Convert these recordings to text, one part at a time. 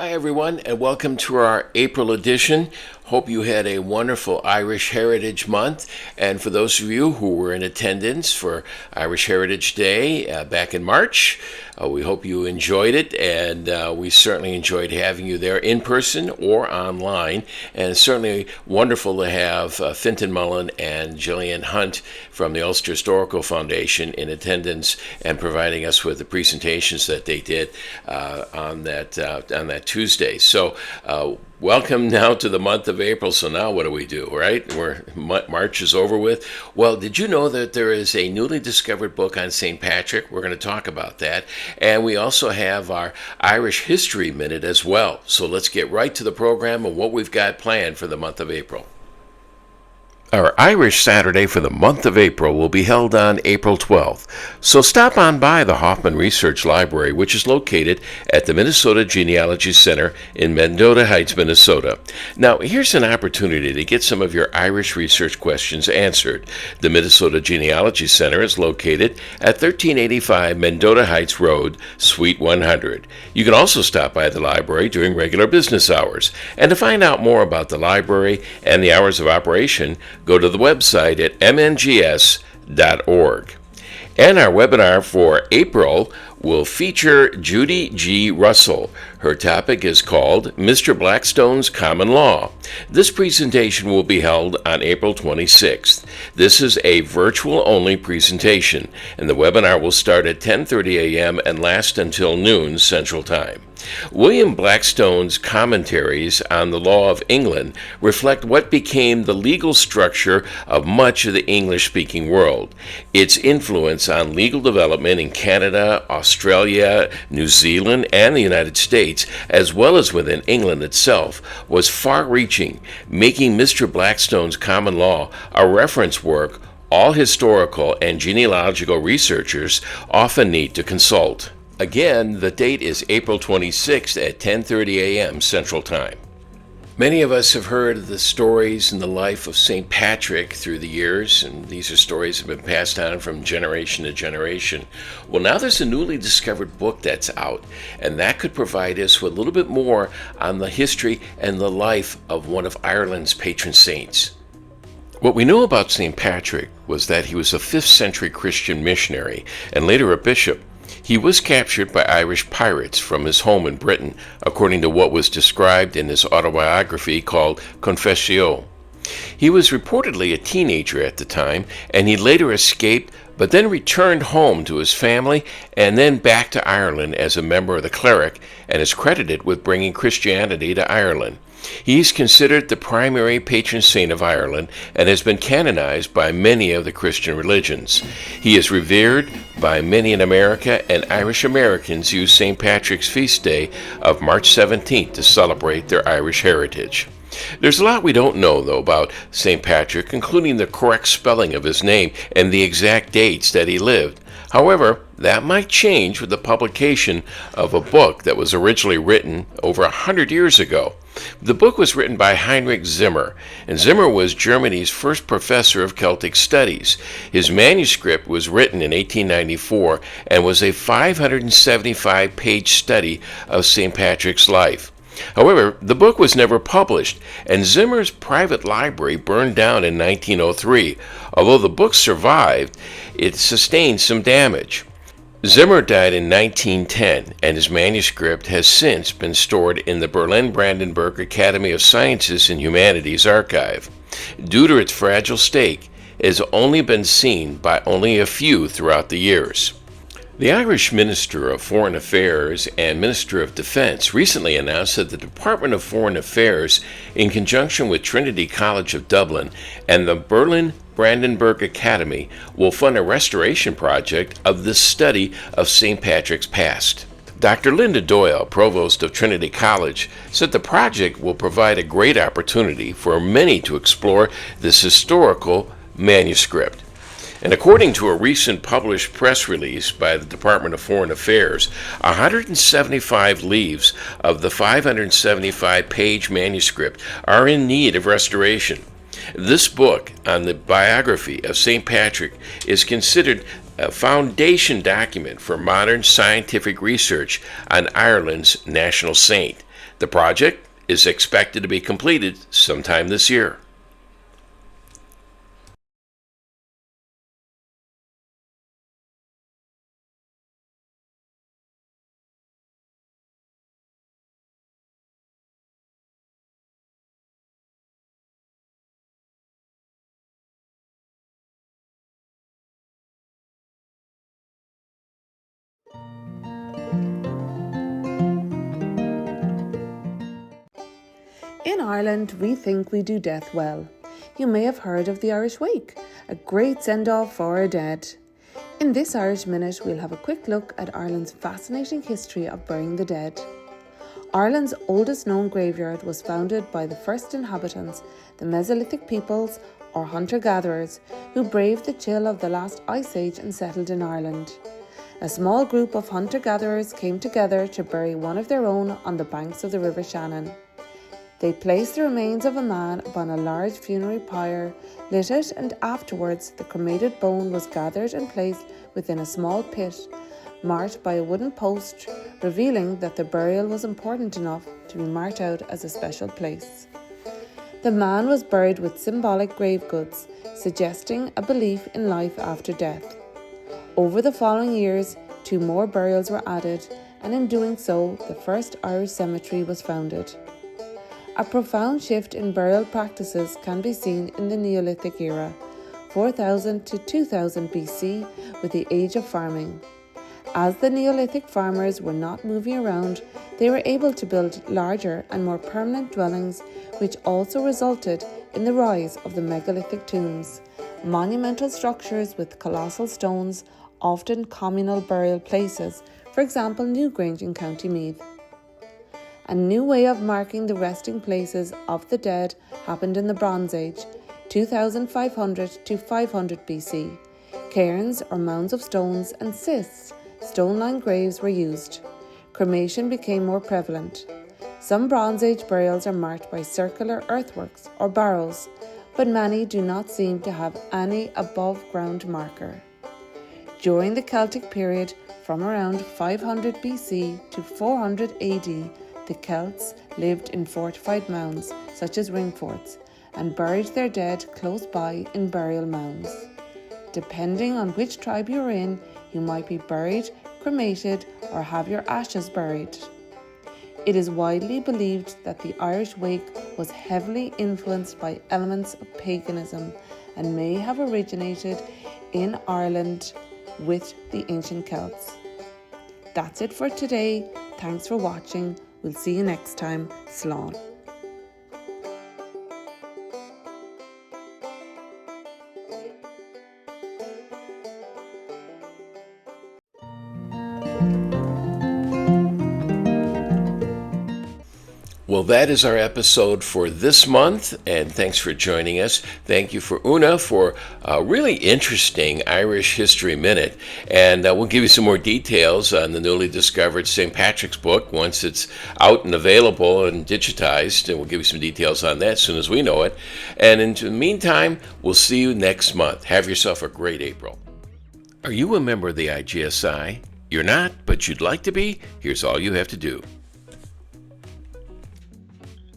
Hi, everyone, and welcome to our April edition. Hope you had a wonderful Irish Heritage Month. And for those of you who were in attendance for Irish Heritage Day back in March, we hope you enjoyed it. And we certainly enjoyed having you there in person or online. And it's certainly wonderful to have Fintan Mullen and Gillian Hunt from the Ulster Historical Foundation in attendance and providing us with the presentations that they did on that Tuesday. So welcome now to the month of April. So now what do, right? March is over with. Well, did you know that there is a newly discovered book on St. Patrick? We're going to talk about that. And we also have our Irish History Minute as well. So let's get right to the program and what we've got planned for the month of April. Our Irish Saturday for the month of April will be held on April 12th, so stop on by the Hoffman Research Library, which is located at the Minnesota Genealogy Center in Mendota Heights, Minnesota. Now, here's an opportunity to get some of your Irish research questions answered. The Minnesota Genealogy Center is located at 1385 Mendota Heights Road, Suite 100. You can also stop by the library during regular business hours. And to find out more about the library and the hours of operation, go to the website at mngs.org. And our webinar for April will feature Judy G. Russell. Her topic is called Mr. Blackstone's Common Law. This presentation will be held on April 26th. This is a virtual-only presentation, and the webinar will start at 10:30 a.m. and last until noon Central Time. William Blackstone's commentaries on the law of England reflect what became the legal structure of much of the English-speaking world. Its influence on legal development in Canada, Australia, New Zealand, and the United States, as well as within England itself, was far-reaching, making Mr. Blackstone's Common Law a reference work all historical and genealogical researchers often need to consult. Again, the date is April 26th at 10:30 a.m. Central Time. Many of us have heard of the stories in the life of St. Patrick through the years, and these are stories that have been passed on from generation to generation. Well, now there's a newly discovered book that's out, and that could provide us with a little bit more on the history and the life of one of Ireland's patron saints. What we know about St. Patrick was that he was a 5th century Christian missionary and later a bishop. He was captured by Irish pirates from his home in Britain, according to what was described in his autobiography called Confessio. He was reportedly a teenager at the time, and he later escaped, but then returned home to his family and then back to Ireland as a member of the cleric, and is credited with bringing Christianity to Ireland. He is considered the primary patron saint of Ireland and has been canonized by many of the Christian religions. He is revered by many in America, and Irish Americans use St. Patrick's feast day of March 17th to celebrate their Irish heritage. There's a lot we don't know, though, about St. Patrick, including the correct spelling of his name and the exact dates that he lived. However, that might change with the publication of a book that was originally written over 100 years ago. The book was written by Heinrich Zimmer, and Zimmer was Germany's first professor of Celtic Studies. His manuscript was written in 1894 and was a 575-page study of St. Patrick's life. However, the book was never published, and Zimmer's private library burned down in 1903. Although the book survived, it sustained some damage. Zimmer died in 1910, and his manuscript has since been stored in the Berlin-Brandenburg Academy of Sciences and Humanities archive. Due to its fragile state, it has only been seen by only a few throughout the years. The Irish Minister of Foreign Affairs and Minister of Defense recently announced that the Department of Foreign Affairs, in conjunction with Trinity College of Dublin and the Berlin-Brandenburg Academy, will fund a restoration project of the study of St. Patrick's past. Dr. Linda Doyle, Provost of Trinity College, said the project will provide a great opportunity for many to explore this historical manuscript. And according to a recent published press release by the Department of Foreign Affairs, 175 leaves of the 575-page manuscript are in need of restoration. This book on the biography of St. Patrick is considered a foundation document for modern scientific research on Ireland's national saint. The project is expected to be completed sometime this year. In Ireland, we think we do death well. You may have heard of the Irish Wake, a great send-off for our dead. In this Irish Minute, we'll have a quick look at Ireland's fascinating history of burying the dead. Ireland's oldest known graveyard was founded by the first inhabitants, the Mesolithic peoples, or hunter-gatherers, who braved the chill of the last ice age and settled in Ireland. A small group of hunter-gatherers came together to bury one of their own on the banks of the River Shannon. They placed the remains of a man upon a large funerary pyre, lit it, and afterwards the cremated bone was gathered and placed within a small pit, marked by a wooden post, revealing that the burial was important enough to be marked out as a special place. The man was buried with symbolic grave goods, suggesting a belief in life after death. Over the following years, 2 more burials were added, and in doing so, the first Irish cemetery was founded. A profound shift in burial practices can be seen in the Neolithic era, 4000 to 2000 BC, with the age of farming. As the Neolithic farmers were not moving around, they were able to build larger and more permanent dwellings, which also resulted in the rise of the megalithic tombs, monumental structures with colossal stones, often communal burial places, for example Newgrange in County Meath. A new way of marking the resting places of the dead happened in the Bronze Age, 2500 to 500 BC. Cairns, or mounds of stones, and cists, stone-lined graves, were used. Cremation became more prevalent. Some Bronze Age burials are marked by circular earthworks or barrows, but many do not seem to have any above-ground marker. During the Celtic period, from around 500 BC to 400 AD, the Celts lived in fortified mounds, such as ring forts, and buried their dead close by in burial mounds. Depending on which tribe you are in, you might be buried, cremated, or have your ashes buried. It is widely believed that the Irish Wake was heavily influenced by elements of paganism and may have originated in Ireland with the ancient Celts. That's it for today. Thanks for watching. We'll see you next time. Slán. Well, that is our episode for this month, and thanks for joining us. Thank you for Una for a really interesting Irish History Minute, and we'll give you some more details on the newly discovered St. Patrick's book once it's out and available and digitized, and we'll give you some details on that as soon as we know it. And in the meantime, we'll see you next month. Have yourself a great April. Are you a member of the IGSI? You're not, but you'd like to be? Here's all you have to do.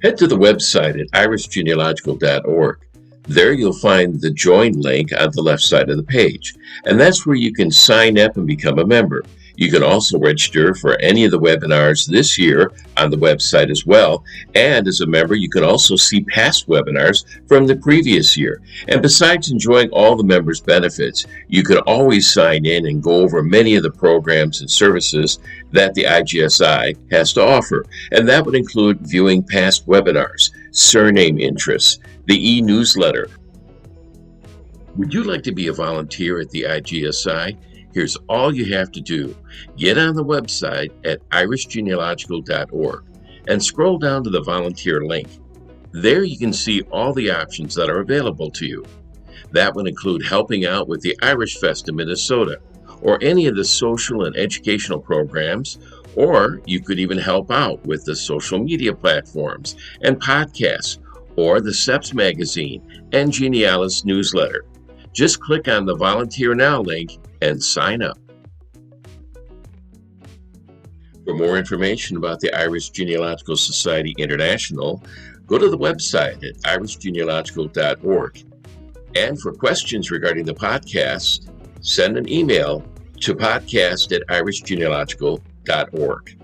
Head to the website at irishgenealogical.org. There you'll find the Join link on the left side of the page, and that's where you can sign up and become a member. You can also register for any of the webinars this year on the website as well, and as a member you can also see past webinars from the previous year. And besides enjoying all the members' benefits, you can always sign in and go over many of the programs and services that the IGSI has to offer, and that would include viewing past webinars, surname interests, the e-newsletter. Would you like to be a volunteer at the IGSI? Here's all you have to do. Get on the website at irishgenealogical.org and scroll down to the volunteer link. There you can see all the options that are available to you. That would include helping out with the Irish Fest in Minnesota, or any of the social and educational programs, or you could even help out with the social media platforms and podcasts, or the SEPS magazine and Genealis newsletter. Just click on the Volunteer Now link and sign up. For more information about the Irish Genealogical Society International, go to the website at irishgenealogical.org. And for questions regarding the podcast, send an email to podcast@irishgenealogical.org.